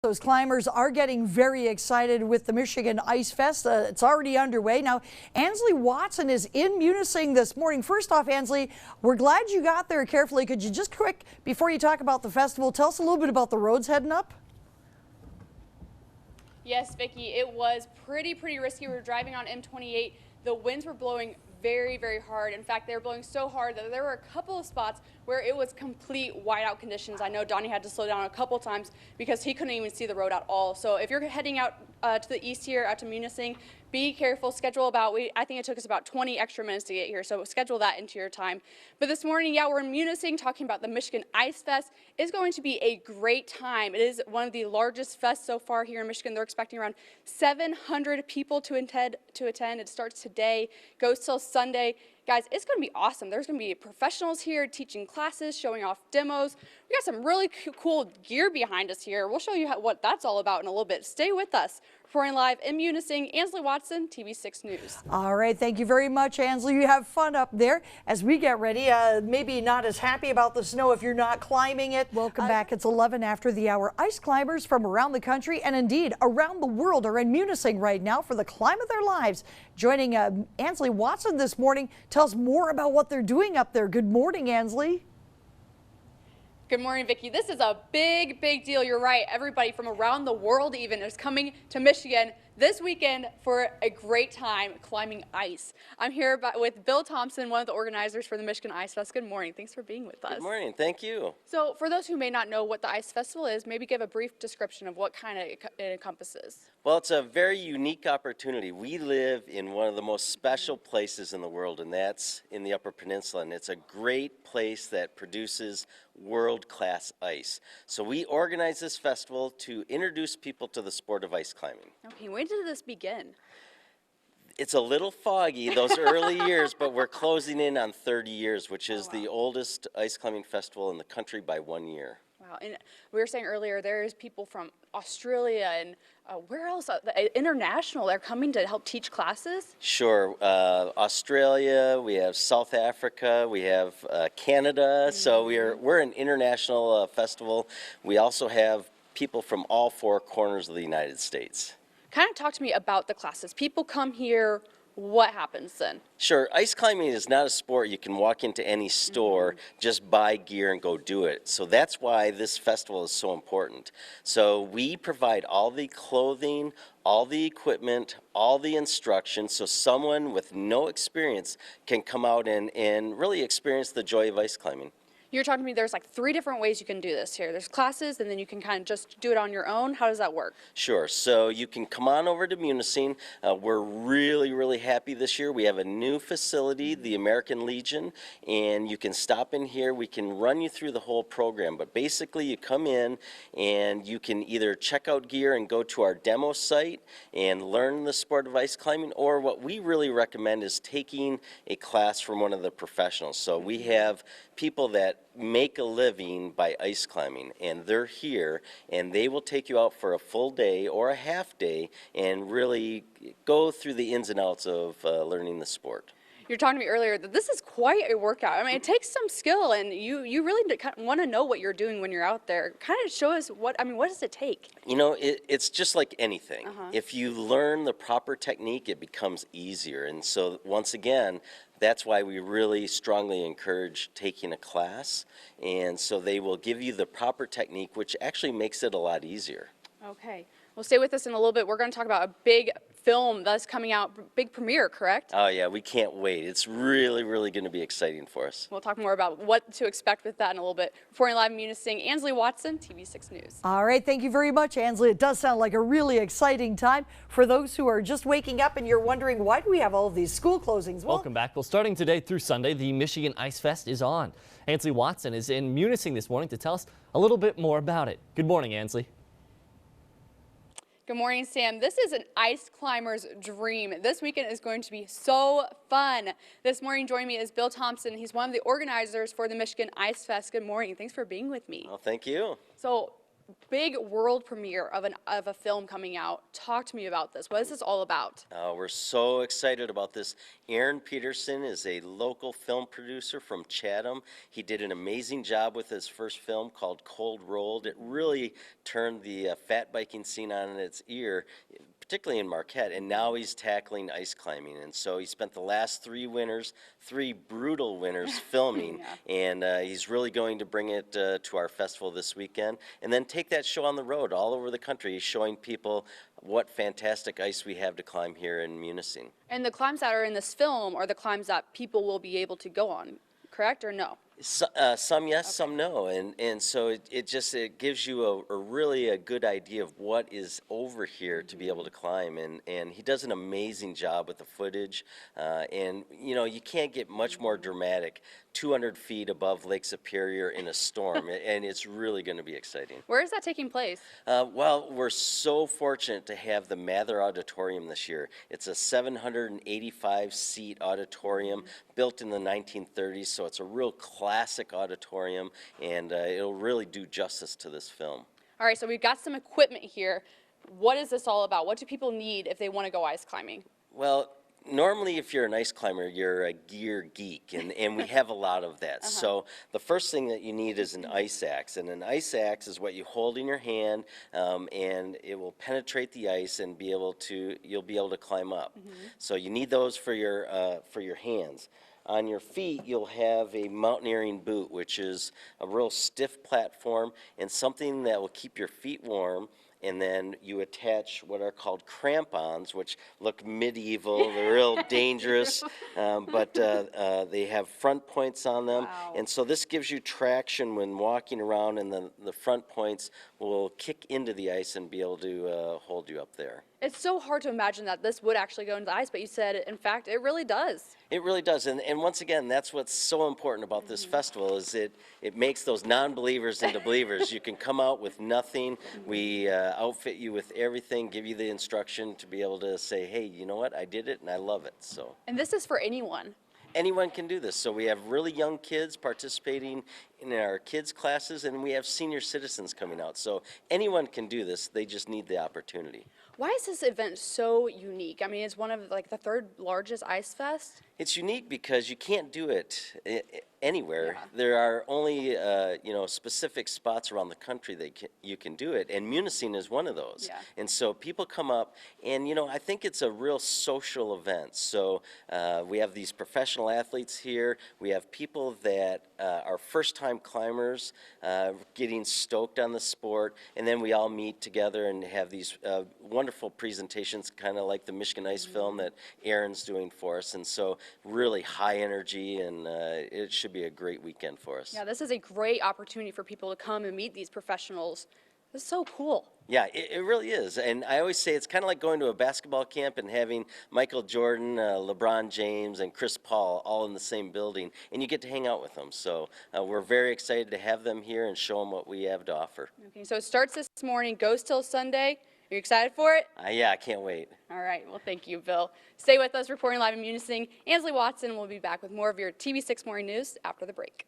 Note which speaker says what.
Speaker 1: Those climbers are getting very excited with the Michigan Ice Fest. It's already underway. Now, Ansley Watson is in Munising this morning. First off, Ansley, we're glad you got there carefully. Could you just quick, before you talk about the festival, tell us a little bit about the roads heading up?
Speaker 2: Yes, Vicki, it was pretty risky. We were driving on M28. The winds were blowing very hard. In fact, they were blowing so hard that there were a couple of spots where it was complete whiteout conditions. I know Donnie had to slow down a couple times because he couldn't even see the road at all. So if you're heading out to the east here, out to Munising, be careful. Schedule about, I think it took us about 20 extra minutes to get here, so schedule that into your time. But this morning, yeah, we're in Munising talking about the Michigan Ice Fest. It's going to be a great time. It is one of the largest fests so far here in Michigan. They're expecting around 700 people to attend. It starts today, goes till Sunday. Guys, it's going to be awesome. There's going to be professionals here teaching classes, showing off demos. We got some really cool gear behind us here. We'll show you what that's all about in a little bit. Stay with us. Reporting live in Munising, Ansley Watson, TV6 News.
Speaker 1: All right, thank you very much, Ansley. You have fun up there as we get ready. Maybe not as happy about the snow if you're not climbing it. Welcome back. It's 11 after the hour. Ice climbers from around the country and indeed around the world are in Munising right now for the climb of their lives. Joining Ansley Watson this morning tells more about what they're doing up there. Good morning, Ansley.
Speaker 2: Good morning, Vicki. This is a big deal. You're right. Everybody from around the world even is coming to Michigan this weekend for a great time climbing ice. I'm here with Bill Thompson, one of the organizers for the Michigan Ice Fest. Good morning. Thanks for being with us.
Speaker 3: Good morning. Thank you.
Speaker 2: So for those who may not know what the Ice Festival is, maybe give a brief description of what kind of it encompasses.
Speaker 3: Well, it's a very unique opportunity. We live in one of the most special places in the world, and that's in the Upper Peninsula, and it's a great place that produces world-class ice. So we organize this festival to introduce people to the sport of ice climbing.
Speaker 2: Okay, when did this begin?
Speaker 3: It's a little foggy, those early years, but we're closing in on 30 years, which is the oldest ice climbing festival in the country by 1 year.
Speaker 2: Wow, and we were saying earlier, there's people from Australia and where else? International, they're coming to help teach classes?
Speaker 3: Sure, Australia, we have South Africa, we have Canada, so we're an international festival. We also have people from all four corners of the United States.
Speaker 2: Kind of talk to me about the classes. People come here, what happens then?
Speaker 3: Sure, ice climbing is not a sport you can walk into any store, just buy gear and go do it. So that's why this festival is so important. So we provide all the clothing, all the equipment, all the instruction, so someone with no experience can come out and really experience the joy of ice climbing.
Speaker 2: You're talking to me, there's like 3 different ways you can do this here. There's classes, and then you can kind of just do it on your own. How does that work?
Speaker 3: Sure. So you can come on over to Munising. We're really happy this year. We have a new facility, the American Legion, and you can stop in here. We can run you through the whole program. But basically, you come in, and you can either check out gear and go to our demo site and learn the sport of ice climbing, or what we really recommend is taking a class from one of the professionals. So we have people that make a living by ice climbing, and they're here, and they will take you out for a full day or a half day and really go through the ins and outs of learning the sport.
Speaker 2: You're talking to me earlier that this is quite a workout. I mean, it takes some skill, and you really want to know what you're doing when you're out there. Kind of show us what does it take?
Speaker 3: You know, it's just like anything. If you learn the proper technique, it becomes easier. And so once again, that's why we really strongly encourage taking a class. And so they will give you the proper technique, which actually makes it a lot easier.
Speaker 2: Okay. Well, stay with us in a little bit. We're going to talk about a big film that's coming out, big premiere, correct?
Speaker 3: Oh yeah, we can't wait. It's really going to be exciting for us.
Speaker 2: We'll talk more about what to expect with that in a little bit. Reporting live in Munising, Ansley Watson, TV6 News.
Speaker 1: All right, thank you very much, Ansley. It does sound like a really exciting time for those who are just waking up and you're wondering, why do we have all of these school closings?
Speaker 4: Welcome back. Well, starting today through Sunday, the Michigan Ice Fest is on. Ansley Watson is in Munising this morning to tell us a little bit more about it. Good morning, Ansley.
Speaker 2: Good morning, Sam. This is an ice climber's dream. This weekend is going to be so fun. This morning joining me is Bill Thompson. He's one of the organizers for the Michigan Ice Fest. Good morning. Thanks for being with me.
Speaker 3: Well, thank you.
Speaker 2: So big world premiere of a film coming out. Talk to me about this. What is this all about?
Speaker 3: We're so excited about this. Aaron Peterson is a local film producer from Chatham. He did an amazing job with his first film called Cold Rolled. It really turned the fat biking scene on its ear, particularly in Marquette, and now he's tackling ice climbing. And so he spent the last 3 winters, 3 brutal winters filming, and he's really going to bring it to our festival this weekend, and then take that show on the road all over the country, showing people what fantastic ice we have to climb here in Munising.
Speaker 2: And the climbs that are in this film are the climbs that people will be able to go on, correct or no?
Speaker 3: Some yes, some no, and so it gives you a really good idea of what is over here to be able to climb, and he does an amazing job with the footage, and you know, you can't get much more dramatic. 200 feet above Lake Superior in a storm, and it's really going to be exciting.
Speaker 2: Where is that taking place?
Speaker 3: Well, we're so fortunate to have the Mather Auditorium this year. It's a 785-seat auditorium built in the 1930s, so it's a real classic auditorium, and it'll really do justice to this film.
Speaker 2: All right, so we've got some equipment here. What is this all about? What do people need if they want to go ice climbing?
Speaker 3: Well, normally if you're an ice climber, you're a gear geek, and we have a lot of that. So the first thing that you need is an ice axe, and an ice axe is what you hold in your hand, and it will penetrate the ice and you'll be able to climb up. So you need those for your hands. On your feet, you'll have a mountaineering boot, which is a real stiff platform and something that will keep your feet warm. And then you attach what are called crampons, which look medieval. They're real dangerous, but they have front points on them.
Speaker 2: Wow.
Speaker 3: And so this gives you traction when walking around, and the front points will kick into the ice and be able to hold you up there.
Speaker 2: It's so hard to imagine that this would actually go into the ice, but you said, in fact, it really does.
Speaker 3: It really does, and once again, that's what's so important about this festival is it makes those non-believers into believers. You can come out with nothing. We outfit you with everything, give you the instruction to be able to say, hey, you know what, I did it and I love it. So
Speaker 2: And this is for anyone.
Speaker 3: anyone can do this. So we have really young kids participating in our kids classes, and we have senior citizens coming out. So anyone can do this. They just need the opportunity.
Speaker 2: Why is this event so unique? I mean, it's one of like the 3rd largest ice fest.
Speaker 3: It's unique because you can't do it anywhere.
Speaker 2: Yeah.
Speaker 3: There are only specific spots around the country that you can do it, and Munising is one of those.
Speaker 2: Yeah.
Speaker 3: And so people come up, and I think it's a real social event. So we have these professional athletes here. We have people that are first-time climbers getting stoked on the sport, and then we all meet together and have these wonderful presentations, kind of like the Michigan Ice film that Aaron's doing for us. And so really high energy, and it should be a great weekend for us.
Speaker 2: Yeah, this is a great opportunity for people to come and meet these professionals. This is so cool.
Speaker 3: Yeah, it really is. And I always say it's kind of like going to a basketball camp and having Michael Jordan, LeBron James, and Chris Paul all in the same building, and you get to hang out with them. So we're very excited to have them here and show them what we have to offer.
Speaker 2: Okay, so it starts this morning, goes till Sunday. Are you excited for it?
Speaker 3: Yeah, I can't wait.
Speaker 2: All right, well, thank you, Bill. Stay with us, reporting live in Munising. Ansley Watson will be back with more of your TV6 Morning News after the break.